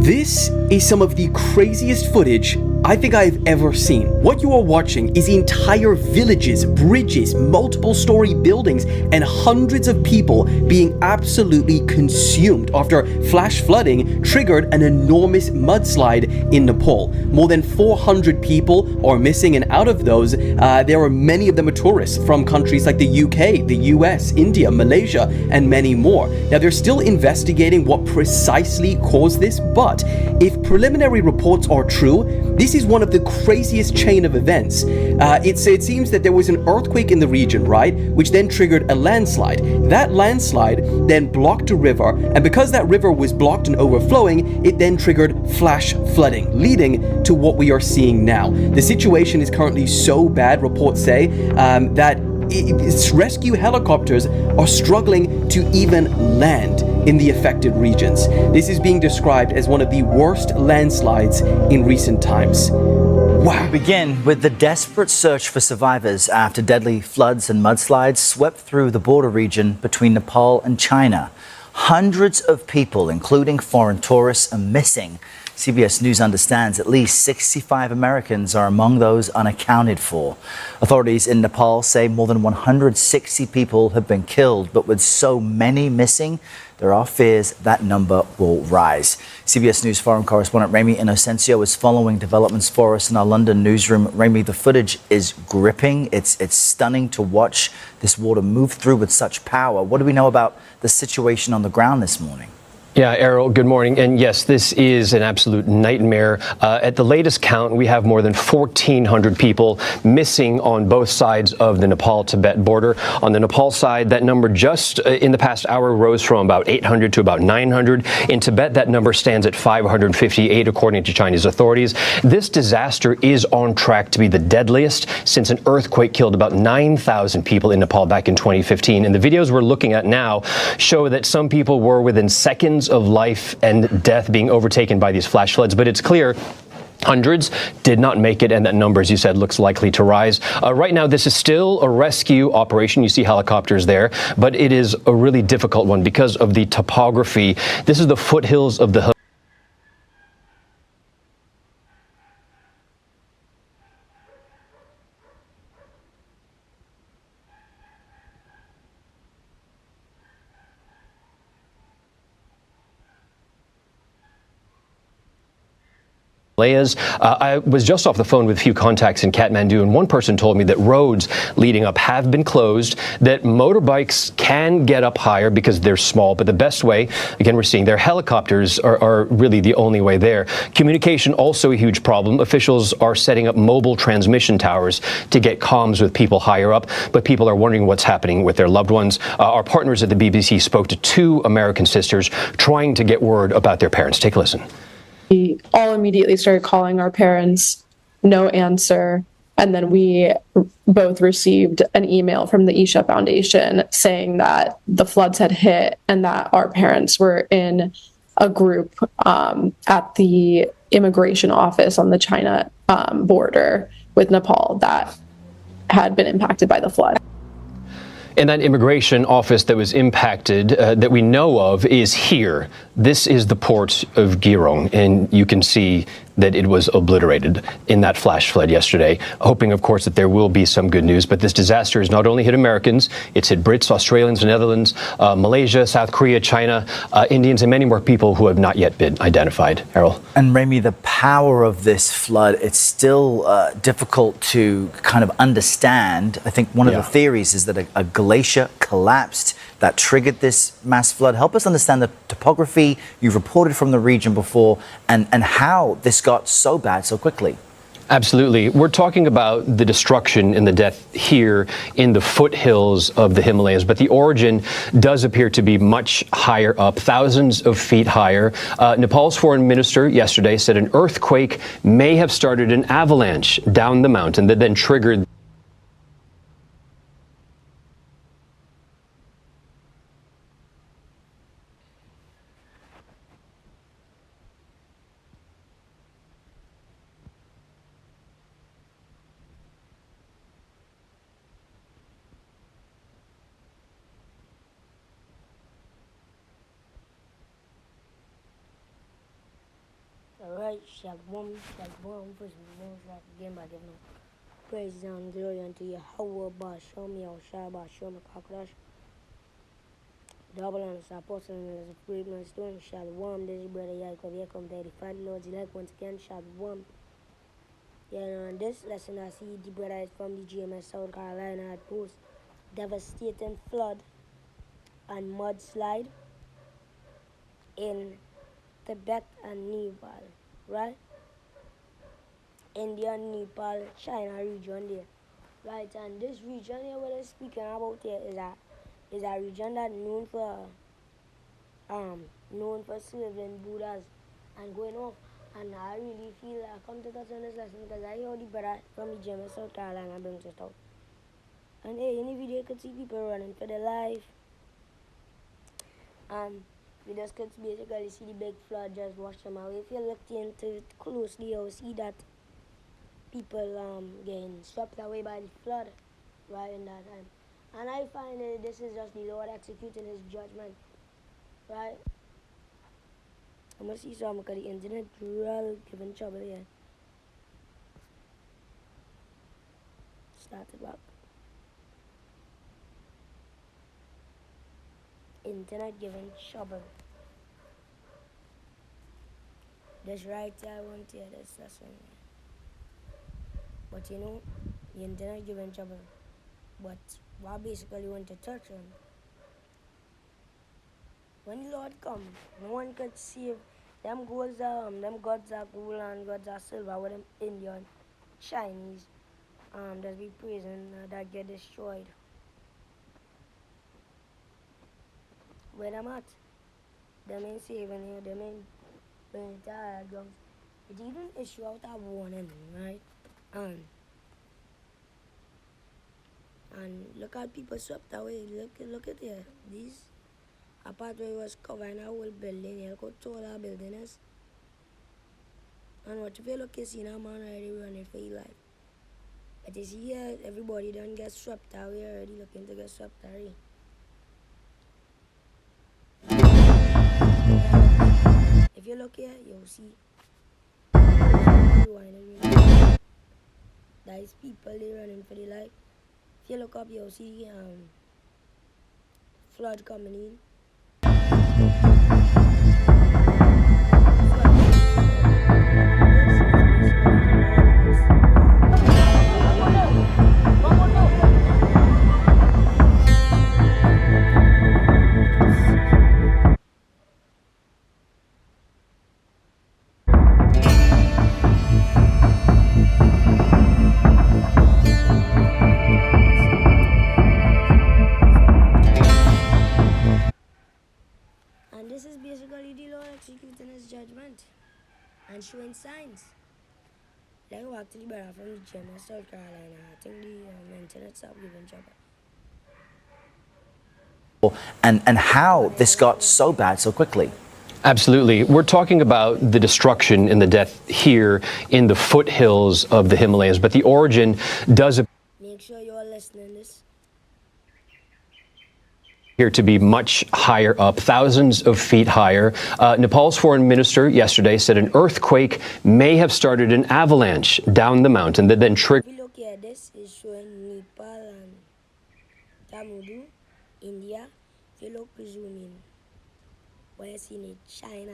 This is some of the craziest footage I think I've ever seen. What you are watching is entire villages, bridges, multiple story buildings, and hundreds of people being absolutely consumed after flash flooding triggered an enormous mudslide in Nepal. More than 400 people are missing, and out of those, there are many of them are tourists from countries like the UK, the US, India, Malaysia, and many more. Now, they're still investigating what precisely caused this, but if preliminary reports are true, this is one of the craziest chain of events. It seems that there was an earthquake in the region, right, which then triggered a landslide. That landslide then blocked a river, and because that river was blocked and overflowing, it then triggered flash flooding, leading to what we are seeing now. The situation is currently so bad, reports say, that rescue helicopters are struggling to even land in the affected regions. This is being described as one of the worst landslides in recent times. Wow. We begin with the desperate search for survivors after deadly floods and mudslides swept through the border region between Nepal and China. Hundreds of people, including foreign tourists, are missing. CBS News understands at least 65 Americans are among those unaccounted for. Authorities in Nepal say more than 160 people have been killed, but with so many missing, there are fears that number will rise. CBS News foreign correspondent Remy Inocencio is following developments for us in our London newsroom. Remy, the footage is gripping. It's stunning to watch this water move through with such power. What do we know about the situation on the ground this morning? Yeah, Errol, good morning. And yes, this is an absolute nightmare. At the latest count, we have more than 1,400 people missing on both sides of the Nepal-Tibet border. On the Nepal side, that number just in the past hour rose from about 800 to about 900. In Tibet, that number stands at 558, according to Chinese authorities. This disaster is on track to be the deadliest since an earthquake killed about 9,000 people in Nepal back in 2015. And the videos we're looking at now show that some people were within seconds of life and death being overtaken by these flash floods. But it's clear hundreds did not make it, and that number, as you said, looks likely to rise. Right now, this is still a rescue operation. You see helicopters there, but it is a really difficult one because of the topography. This is the foothills of the Himalayas. I was just off the phone with a few contacts in Kathmandu, and one person told me that roads leading up have been closed, that motorbikes can get up higher because they're small, but the best way, again, we're seeing their helicopters are really the only way there. Communication also a huge problem. Officials are setting up mobile transmission towers to get comms with people higher up, but people are wondering what's happening with their loved ones. Our partners at the BBC spoke to two American sisters trying to get word about their parents. Take a listen. We all immediately started calling our parents, no answer. And then we both received an email from the Isha Foundation saying that the floods had hit and that our parents were in a group at the immigration office on the China border with Nepal that had been impacted by the flood. And that immigration office that was impacted, that we know of, is here. This is the port of Girong, and you can see that it was obliterated in that flash flood yesterday. Hoping, of course, that there will be some good news. But this disaster has not only hit Americans, it's hit Brits, Australians, Netherlands, Malaysia, South Korea, China, Indians, and many more people who have not yet been identified. Errol. And Remy, the power of this flood, it's still difficult to kind of understand. I think one of the theories is that a glacier collapsed that triggered this mass flood. Help us understand the topography you've reported from the region before and how this got so bad so quickly. Absolutely. We're talking about the destruction and the death here in the foothills of the Himalayas, but the origin does appear to be much higher up, thousands of feet higher. Nepal's foreign minister yesterday said an earthquake may have started an avalanche down the mountain that then triggered right, Shalom, Shalom, first and most right again by giving praise and glory unto Yahweh, Bashem, Yahushua, Bashem, Kakrash, double honors, apostle, and as a great man stone, Shalom, this is brother Yaakov, here come 35 Lord's elect once again, Shalom. Yeah, and this lesson I see the brother is from the GMS South Carolina had post devastating flood and mudslide in Tibet and Nepal, right? India, Nepal, China region there, right? And this region here, what I'm speaking about here is a region that known for serving Buddhas and going off. And I really feel I come to touch on this lesson because I heard the brother from the gym in South Carolina brings it out. And hey, in the video you could see people running for their life. And you just could basically see the big flood just wash them away. If you look into it closely, you'll see that people getting swept away by the flood right in that time. And I find that this is just the Lord executing his judgment, right? I'm gonna see some because the internet really giving trouble here. Started back. Internet giving trouble. This right here, I want to hear this lesson. But you know, the internet giving trouble. But what I basically want to touch on, when the Lord come, no one could save them gods are them gods are gold and gods are silver with them Indian, Chinese, that be praising that get destroyed. Where them at? Them ain't saving here, them ain't bringing tired guns. It even issue out a warning, right? And look at people swept away. Look at here. These apart where it was covering a whole building here. Look how tall our building is. And what if you look, you see a man already running for his life. But you see here, everybody don't get swept away already, looking to get swept away. If you look here, you'll see that is people they running for their life. If you look up, you'll see flood coming in. And this is basically the Lord executing his judgment and showing signs. Like go back to the brother from the gym in South Carolina. I think the internet stopped giving trouble. And how this got so bad so quickly. Absolutely. We're talking about the destruction and the death here in the foothills of the Himalayas, but the origin does Make sure you're listening to this. appear to be much higher up, thousands of feet higher. Nepal's foreign minister yesterday said an earthquake may have started an avalanche down the mountain that then triggered. If you look here, this is showing Nepal and Tamil Nadu, India. If you look, zoom in. Where you see it, China.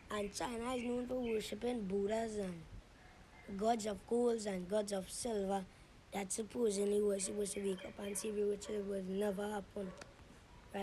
And China is known for worshipping Buddhas and gods of gold and gods of silver that supposedly was supposed to wake up and save you, which would never happen.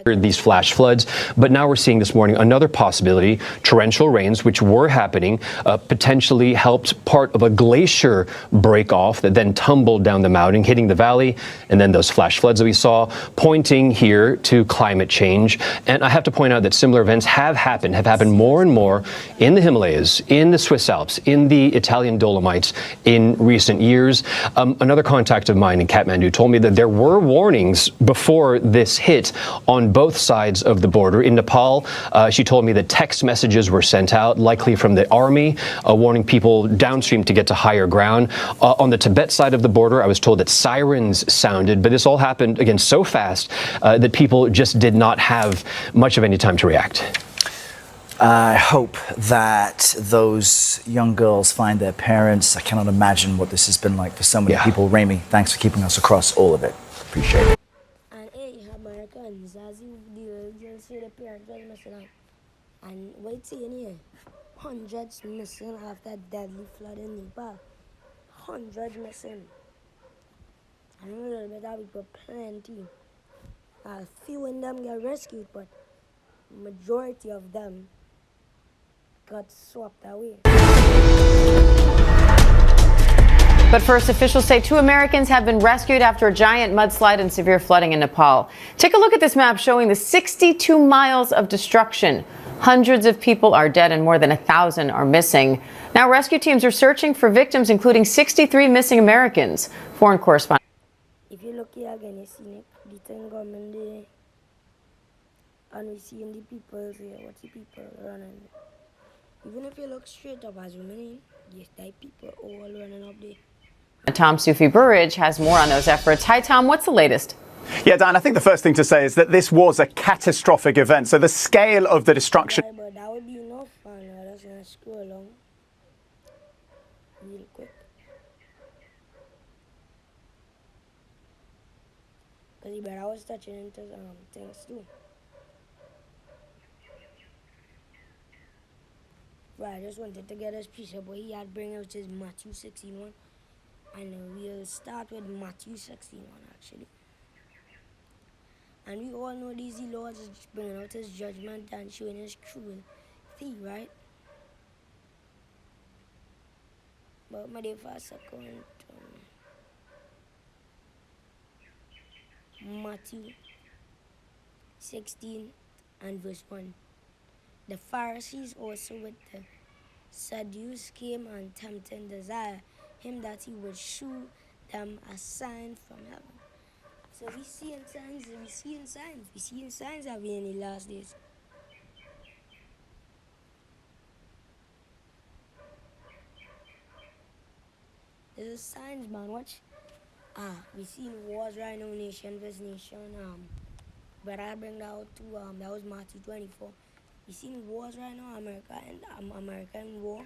These flash floods, but now we're seeing this morning another possibility. Torrential rains, which were happening, potentially helped part of a glacier break off that then tumbled down the mountain, hitting the valley, and then those flash floods that we saw, pointing here to climate change. And I have to point out that similar events have happened more and more in the Himalayas, in the Swiss Alps, in the Italian Dolomites in recent years. Another contact of mine in Kathmandu told me that there were warnings before this hit on both sides of the border. In Nepal, she told me that text messages were sent out, likely from the army, warning people downstream to get to higher ground. On the Tibet side of the border, I was told that sirens sounded, but this all happened, again, so fast that people just did not have much of any time to react. I hope that those young girls find their parents. I cannot imagine what this has been like for so many people. Rami, thanks for keeping us across all of it. Appreciate it. And hey, Americans, as you deal, you'll see the parents was missing out. And wait till you hear, hundreds missing after deadly flood in Nepal. Hundreds missing. And a little bit of people plenty. A few in them get rescued, but majority of them got swept away. But first, officials say 2 Americans have been rescued after a giant mudslide and severe flooding in Nepal. Take a look at this map showing the 62 miles of destruction. Hundreds of people are dead and more than 1,000 are missing. Now, rescue teams are searching for victims, including 63 missing Americans. Foreign correspondent. If you look here again, you see the thing government there. And we see the people here, what the people running. Even if you look straight up as you mean, yes, there people all running up there. Tom Sufi-Burridge has more on those efforts. Hi, Tom. What's the latest? Yeah, Dan, I think the first thing to say is that this was a catastrophic event. So the scale of the destruction. Right, but that would be enough fun. I'm just going to scroll along real quick. Because I was touching into things too. Right, I just wanted to get his piece up, but he had bring out his Matthew 16:1. And we'll start with Matthew 16:1 actually. And we all know these Lord is bringing out his judgment and showing his cruelty, right? But my dear for a second, Matthew 16 and verse 1. The Pharisees also with the Sadducees came and tempted desire him that he would shew them a sign from heaven. So we see in signs that we in the last days. There's a signs, man. Watch. We see wars right now, nation versus nation. But I bring that out to that was Matthew 24. We see wars right now, America and American war.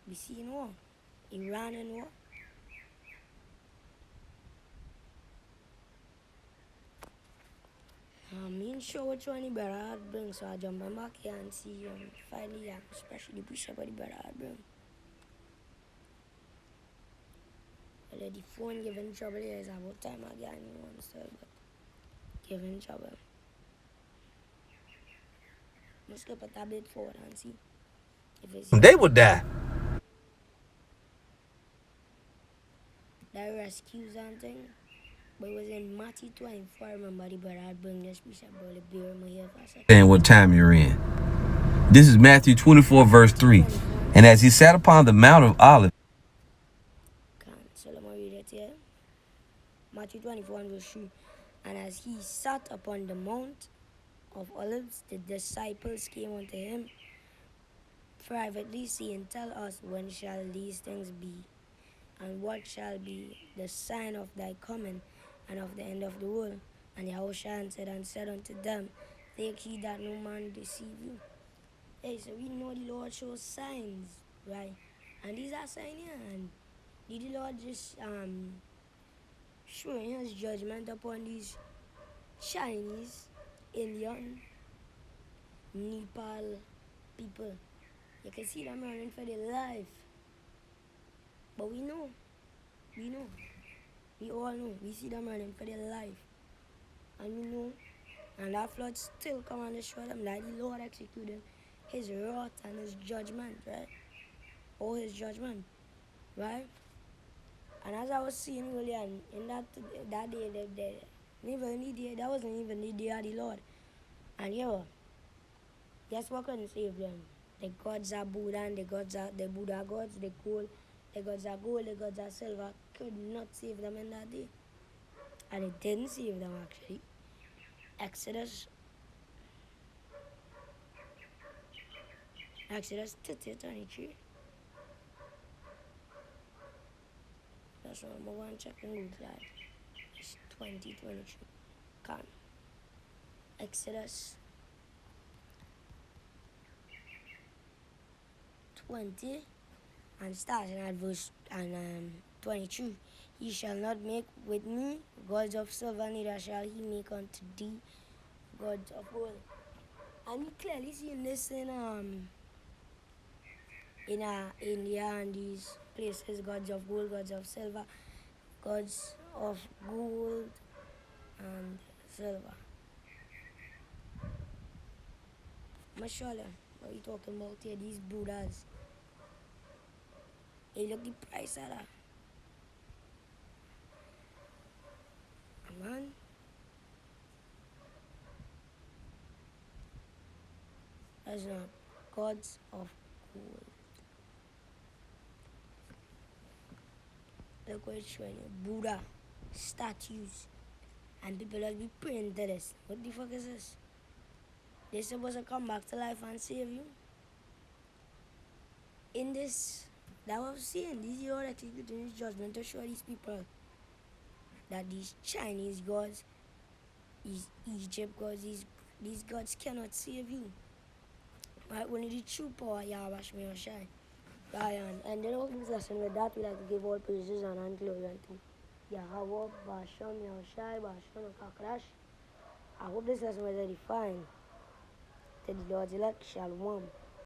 We see war, Iran and war. I'm not sure which one the brother had bring, so I jump back here and see finally, especially the push-up of the brother had bring. Well, the phone giving trouble here is about time I get a new one, so but giving trouble. Let's look at a bit forward and see if it's They would die. the rescues and thing. But it was in Matthew 24, I remember the brother had bring this piece of brother bear in my hair for a second. And what time you're in. This is Matthew 24, verse 3. And as he sat upon the Mount of Olives. So let me read it here. Matthew 24 and verse 3. And as he sat upon the Mount of Olives, the disciples came unto him privately, saying, Tell us, when shall these things be? And what shall be the sign of thy coming and of the end of the world? And Yahushua answered and said unto them, Take heed that no man deceive you. Hey, so we know the Lord shows signs, right? And these are signs here. And did the Lord just showing his judgment upon these Chinese, Indian, Nepal people? You can see them running for their life. But we know, we all know, we see them running for their life. And we know, and that flood still come and destroy them, that the Lord executed his wrath and his judgment, right? Or his judgment, right? And as I was seeing earlier, in that day, that wasn't even the day of the Lord. And guess what couldn't save them? The gods are Buddha and the Buddha gods, the gods are gold, the gods are silver, could not save them in that day. And it didn't save them actually. Exodus 30:23. That's what I'm going to check in Google Slide. It's 20:23. Come. Exodus 20 and starting at verse 22. He shall not make with me gods of silver, neither shall he make unto thee gods of gold. And you clearly see this in India and these places, gods of gold, gods of silver, gods of gold and silver. Mashallah, what are you talking about here? These Buddhas. Hey, look the price of that. Man. That's not gods of gold. Look what it's showing you. Buddha statues. And people will be praying to this. What the fuck is this? They're supposed to come back to life and save you. In this, that was saying, this is all executing this judgment to show these people that these Chinese gods, these Egypt gods, these gods cannot save you. Right? Only the true power, Yahweh Shemir Shai. And then all this lesson with that, we like to give all praises and glory unto Yahweh, Basham, Yahushai, Basham, Kakrash. I hope this lesson was edifying. To the Lord's elect, Shalom.